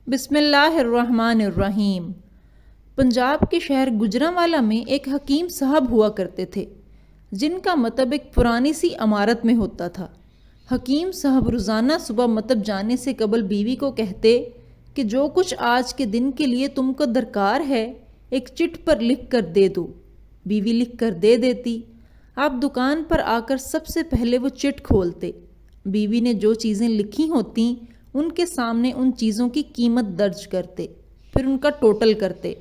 بسم اللہ الرحمن الرحیم۔ پنجاب کے شہر گجرانوالہ میں ایک حکیم صاحب ہوا کرتے تھے جن کا مطب ایک پرانی سی عمارت میں ہوتا تھا۔ حکیم صاحب روزانہ صبح مطب جانے سے قبل بیوی کو کہتے کہ جو کچھ آج کے دن کے لیے تم کو درکار ہے ایک چٹ پر لکھ کر دے دو۔ بیوی لکھ کر دے دیتی۔ آپ دکان پر آ کر سب سے پہلے وہ چٹ کھولتے۔ بیوی نے جو چیزیں لکھی ہوتیں ان کے سامنے ان چیزوں کی قیمت درج کرتے، پھر ان کا ٹوٹل کرتے،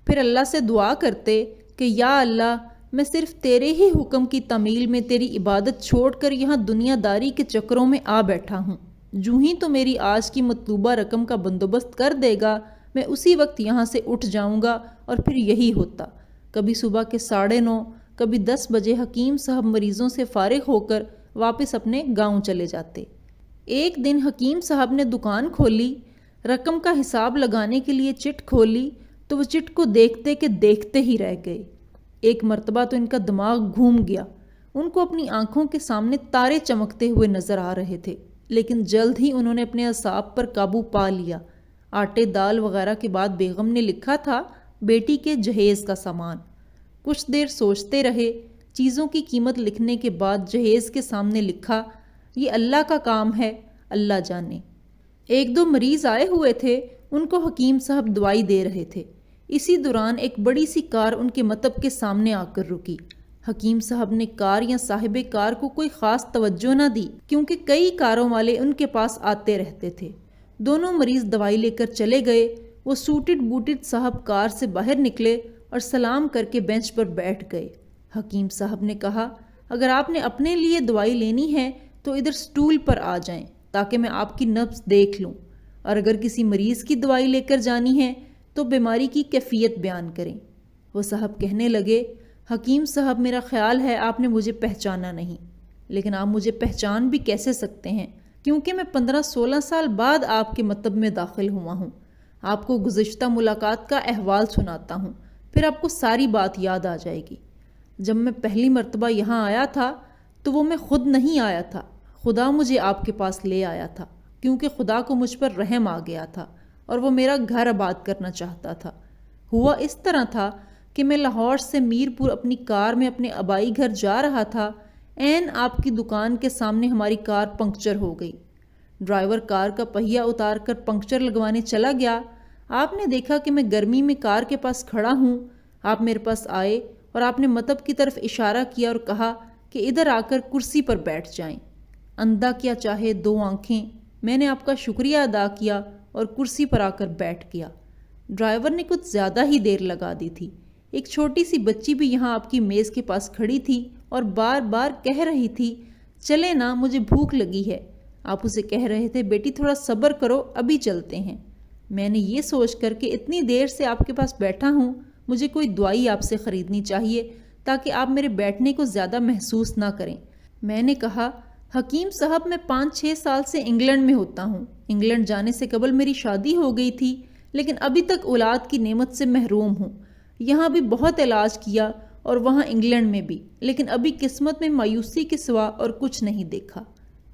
پھر اللہ سے دعا کرتے کہ یا اللہ میں صرف تیرے ہی حکم کی تعمیل میں تیری عبادت چھوڑ کر یہاں دنیا داری کے چکروں میں آ بیٹھا ہوں، جو ہی تو میری آج کی مطلوبہ رقم کا بندوبست کر دے گا میں اسی وقت یہاں سے اٹھ جاؤں گا۔ اور پھر یہی ہوتا۔ کبھی صبح کے 9:30 کبھی 10 بجے حکیم صاحب مریضوں سے فارغ ہو کر واپس اپنے گاؤں چلے جاتے۔ ایک دن حکیم صاحب نے دکان کھولی، رقم کا حساب لگانے کے لیے چٹ کھولی تو وہ چٹ کو دیکھتے کہ دیکھتے ہی رہ گئے۔ ایک مرتبہ تو ان کا دماغ گھوم گیا۔ ان کو اپنی آنکھوں کے سامنے تارے چمکتے ہوئے نظر آ رہے تھے، لیکن جلد ہی انہوں نے اپنے اعصاب پر قابو پا لیا۔ آٹے دال وغیرہ کے بعد بیگم نے لکھا تھا بیٹی کے جہیز کا سامان۔ کچھ دیر سوچتے رہے۔ چیزوں کی قیمت لکھنے کے بعد جہیز کے سامنے لکھا یہ اللہ کا کام ہے، اللہ جانے۔ ایک دو مریض آئے ہوئے تھے، ان کو حکیم صاحب دوائی دے رہے تھے۔ اسی دوران ایک بڑی سی کار ان کے مطب کے سامنے آ کر رکی۔ حکیم صاحب نے کار یا صاحب کار کو کوئی خاص توجہ نہ دی کیونکہ کئی کاروں والے ان کے پاس آتے رہتے تھے۔ دونوں مریض دوائی لے کر چلے گئے۔ وہ سوٹڈ بوٹڈ صاحب کار سے باہر نکلے اور سلام کر کے بینچ پر بیٹھ گئے۔ حکیم صاحب نے کہا اگر آپ نے اپنے لیے دوائی لینی ہے تو ادھر سٹول پر آ جائیں تاکہ میں آپ کی نبض دیکھ لوں، اور اگر کسی مریض کی دوائی لے کر جانی ہے تو بیماری کی کیفیت بیان کریں۔ وہ صاحب کہنے لگے حکیم صاحب میرا خیال ہے آپ نے مجھے پہچانا نہیں، لیکن آپ مجھے پہچان بھی کیسے سکتے ہیں کیونکہ میں 15-16 سال بعد آپ کے مطب میں داخل ہوا ہوں۔ آپ کو گزشتہ ملاقات کا احوال سناتا ہوں، پھر آپ کو ساری بات یاد آ جائے گی۔ جب میں پہلی مرتبہ یہاں آیا تھا تو وہ میں خود نہیں آیا تھا، خدا مجھے آپ کے پاس لے آیا تھا کیونکہ خدا کو مجھ پر رحم آ گیا تھا اور وہ میرا گھر آباد کرنا چاہتا تھا۔ ہوا اس طرح تھا کہ میں لاہور سے میرپور اپنی کار میں اپنے آبائی گھر جا رہا تھا۔ عین آپ کی دکان کے سامنے ہماری کار پنکچر ہو گئی۔ ڈرائیور کار کا پہیہ اتار کر پنکچر لگوانے چلا گیا۔ آپ نے دیکھا کہ میں گرمی میں کار کے پاس کھڑا ہوں۔ آپ میرے پاس آئے اور آپ نے مطب کی طرف اشارہ کیا اور کہا کہ ادھر آ کر کرسی پر بیٹھ جائیں۔ اندھا کیا چاہے 2 آنکھیں، میں نے آپ کا شکریہ ادا کیا اور کرسی پر آ کر بیٹھ گیا۔ ڈرائیور نے کچھ زیادہ ہی دیر لگا دی تھی۔ ایک چھوٹی سی بچی بھی یہاں آپ کی میز کے پاس کھڑی تھی اور بار بار کہہ رہی تھی چلے نا مجھے بھوک لگی ہے۔ آپ اسے کہہ رہے تھے بیٹی تھوڑا صبر کرو ابھی چلتے ہیں۔ میں نے یہ سوچ کر کہ اتنی دیر سے آپ کے پاس بیٹھا ہوں مجھے کوئی دوائی آپ سے خریدنی چاہیے تاکہ آپ میرے بیٹھنے کو زیادہ محسوس نہ کریں۔ میں نے کہا حکیم صاحب میں 5-6 سال سے انگلینڈ میں ہوتا ہوں۔ انگلینڈ جانے سے قبل میری شادی ہو گئی تھی لیکن ابھی تک اولاد کی نعمت سے محروم ہوں۔ یہاں بھی بہت علاج کیا اور وہاں انگلینڈ میں بھی، لیکن ابھی قسمت میں مایوسی کے سوا اور کچھ نہیں دیکھا۔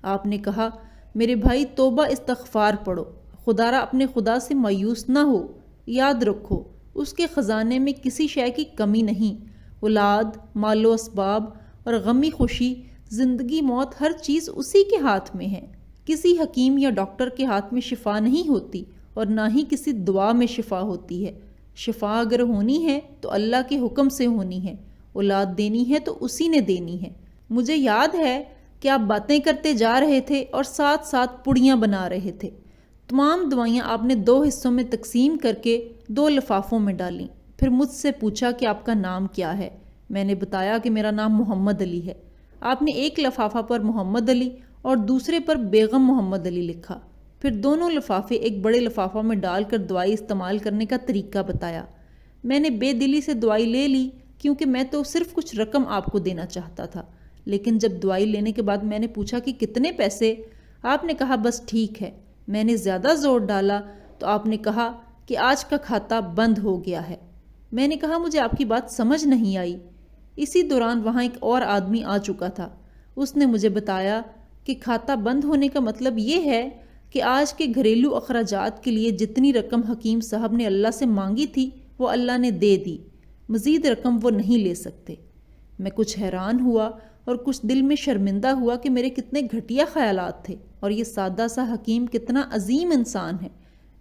آپ نے کہا میرے بھائی توبہ استغفار پڑھو، خدا را اپنے خدا سے مایوس نہ ہو، یاد رکھو اس کے خزانے میں کسی شے کی کمی نہیں۔ اولاد، مال و اسباب اور غمی خوشی، زندگی موت ہر چیز اسی کے ہاتھ میں ہے۔ کسی حکیم یا ڈاکٹر کے ہاتھ میں شفا نہیں ہوتی اور نہ ہی کسی دعا میں شفا ہوتی ہے۔ شفا اگر ہونی ہے تو اللہ کے حکم سے ہونی ہے، اولاد دینی ہے تو اسی نے دینی ہے۔ مجھے یاد ہے کہ آپ باتیں کرتے جا رہے تھے اور ساتھ ساتھ پڑیاں بنا رہے تھے۔ تمام دوائیاں آپ نے 2 حصوں میں تقسیم کر کے 2 لفافوں میں ڈالیں۔ پھر مجھ سے پوچھا کہ آپ کا نام کیا ہے۔ میں نے بتایا کہ میرا نام محمد علی ہے۔ آپ نے ایک لفافہ پر محمد علی اور دوسرے پر بیگم محمد علی لکھا۔ پھر دونوں لفافے ایک بڑے لفافہ میں ڈال کر دوائی استعمال کرنے کا طریقہ بتایا۔ میں نے بے دلی سے دوائی لے لی کیونکہ میں تو صرف کچھ رقم آپ کو دینا چاہتا تھا، لیکن جب دوائی لینے کے بعد میں نے پوچھا کہ کتنے پیسے، آپ نے کہا بس ٹھیک ہے۔ میں نے زیادہ زور ڈالا تو آپ نے کہا کہ آج کا کھاتا بند ہو گیا ہے۔ میں نے کہا مجھے آپ کی بات سمجھ نہیں آئی۔ اسی دوران وہاں ایک اور آدمی آ چکا تھا۔ اس نے مجھے بتایا کہ کھاتا بند ہونے کا مطلب یہ ہے کہ آج کے گھریلو اخراجات کے لیے جتنی رقم حکیم صاحب نے اللہ سے مانگی تھی وہ اللہ نے دے دی، مزید رقم وہ نہیں لے سکتے۔ میں کچھ حیران ہوا اور کچھ دل میں شرمندہ ہوا کہ میرے کتنے گھٹیا خیالات تھے اور یہ سادہ سا حکیم کتنا عظیم انسان ہے۔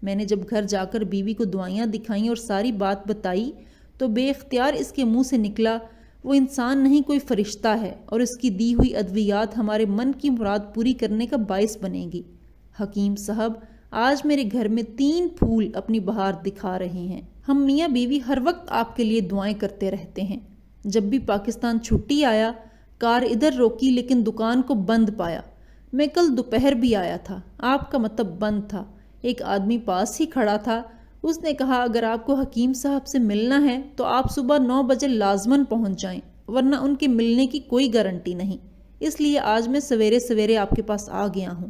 میں نے جب گھر جا کر بیوی کو دعائیاں دکھائیں اور ساری بات بتائی تو بے اختیار اس کے منہ سے نکلا، وہ انسان نہیں کوئی فرشتہ ہے اور اس کی دی ہوئی ادویات ہمارے من کی مراد پوری کرنے کا باعث بنے گی۔ حکیم صاحب آج میرے گھر میں 3 پھول اپنی بہار دکھا رہے ہیں۔ ہم میاں بیوی ہر وقت آپ کے لیے دعائیں کرتے رہتے ہیں۔ جب بھی پاکستان چھٹی آیا کار ادھر روکی لیکن دکان کو بند پایا۔ میں کل دوپہر بھی آیا تھا، آپ کا مطلب بند تھا۔ ایک آدمی پاس ہی کھڑا تھا، اس نے کہا اگر آپ کو حکیم صاحب سے ملنا ہے تو آپ صبح 9 بجے لازماً پہنچ جائیں، ورنہ ان کے ملنے کی کوئی گارنٹی نہیں، اس لیے آج میں سویرے سویرے آپ کے پاس آ گیا ہوں۔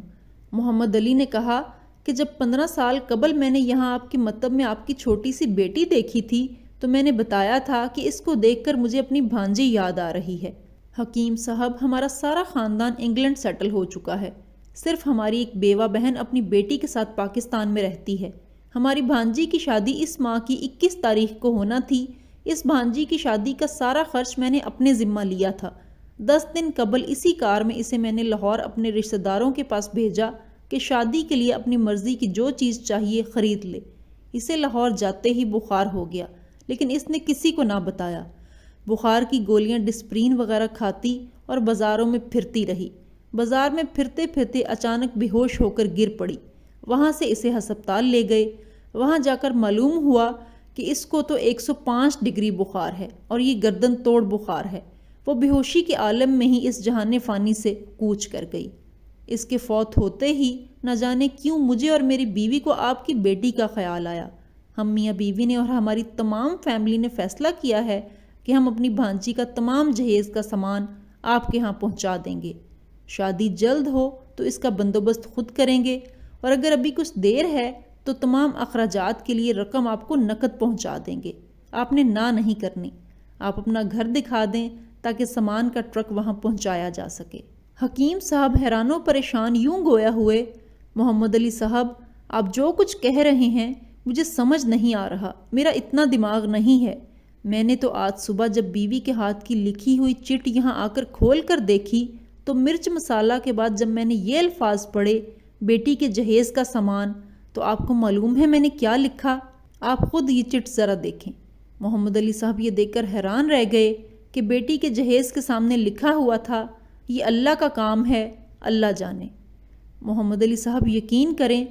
محمد علی نے کہا کہ جب 15 سال قبل میں نے یہاں آپ کے مکتب میں آپ کی چھوٹی سی بیٹی دیکھی تھی تو میں نے بتایا تھا کہ اس کو دیکھ کر مجھے اپنی بھانجی یاد آ رہی ہے۔ حکیم صاحب ہمارا سارا خاندان انگلینڈ سیٹل ہو چکا ہے، صرف ہماری ایک بیوہ بہن اپنی بیٹی کے ساتھ پاکستان میں رہتی ہے۔ ہماری بھانجی کی شادی اس ماہ کی 21 تاریخ کو ہونا تھی۔ اس بھانجی کی شادی کا سارا خرچ میں نے اپنے ذمہ لیا تھا۔ 10 دن قبل اسی کار میں اسے میں نے لاہور اپنے رشتہ داروں کے پاس بھیجا کہ شادی کے لیے اپنی مرضی کی جو چیز چاہیے خرید لے۔ اسے لاہور جاتے ہی بخار ہو گیا، لیکن اس نے کسی کو نہ بتایا۔ بخار کی گولیاں ڈسپرین وغیرہ کھاتی اور بازاروں میں پھرتی رہی۔ بازار میں پھرتے پھرتے اچانک بے ہوش ہو کر گر پڑی۔ وہاں سے اسے ہسپتال لے گئے۔ وہاں جا کر معلوم ہوا کہ اس کو تو 105 ڈگری بخار ہے اور یہ گردن توڑ بخار ہے۔ وہ بے ہوشی کے عالم میں ہی اس جہان فانی سے کوچ کر گئی۔ اس کے فوت ہوتے ہی نہ جانے کیوں مجھے اور میری بیوی کو آپ کی بیٹی کا خیال آیا۔ ہم میاں بیوی نے اور ہماری تمام فیملی نے فیصلہ کیا ہے کہ ہم اپنی بھانجی کا تمام جہیز کا سامان آپ کے ہاں پہنچا دیں گے۔ شادی جلد ہو تو اس کا بندوبست خود کریں گے، اور اگر ابھی کچھ دیر ہے تو تمام اخراجات کے لیے رقم آپ کو نقد پہنچا دیں گے۔ آپ نے نہ نہیں کرنی۔ آپ اپنا گھر دکھا دیں تاکہ سامان کا ٹرک وہاں پہنچایا جا سکے۔ حکیم صاحب حیران و پریشان یوں گویا ہوئے، محمد علی صاحب آپ جو کچھ کہہ رہے ہیں مجھے سمجھ نہیں آ رہا، میرا اتنا دماغ نہیں ہے۔ میں نے تو آج صبح جب بیوی کے ہاتھ کی لکھی ہوئی چٹ یہاں آ کر کھول کر دیکھی تو مرچ مسالہ کے بعد جب میں نے یہ الفاظ پڑھے بیٹی کے جہیز کا سامان، تو آپ کو معلوم ہے میں نے کیا لکھا؟ آپ خود یہ چٹ ذرا دیکھیں۔ محمد علی صاحب یہ دیکھ کر حیران رہ گئے کہ بیٹی کے جہیز کے سامنے لکھا ہوا تھا یہ اللہ کا کام ہے، اللہ جانے۔ محمد علی صاحب یقین کریں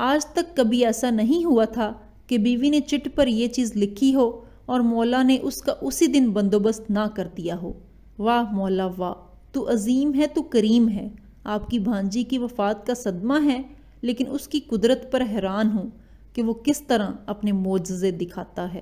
آج تک کبھی ایسا نہیں ہوا تھا کہ بیوی نے چٹ پر یہ چیز لکھی ہو اور مولا نے اس کا اسی دن بندوبست نہ کر دیا ہو۔ واہ مولا واہ، تو عظیم ہے، تو کریم ہے۔ آپ کی بھانجی کی وفات کا صدمہ ہے، لیکن اس کی قدرت پر حیران ہوں کہ وہ کس طرح اپنے معجزے دکھاتا ہے۔